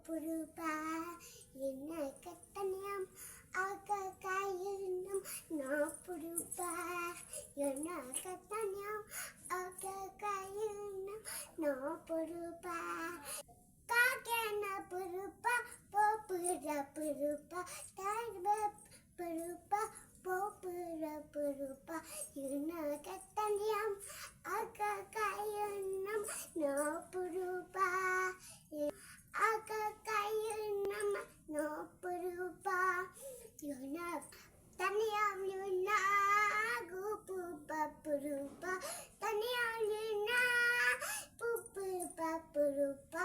புருபா என்ன கட்டணியம் ஆக காயினும் நான் புருபா என்ன கட்டணியம் ஆக காயினும் நான் புருபா காக்கேன புருபா போப்புர புருபா தாய்ப புருபா போப்புர புருபா என்ன கட்டணியம் ஆக காயினும் நான் புருபா no perupa yuna taniyam yuna gupu papurupa taniyam yuna pupu papurupa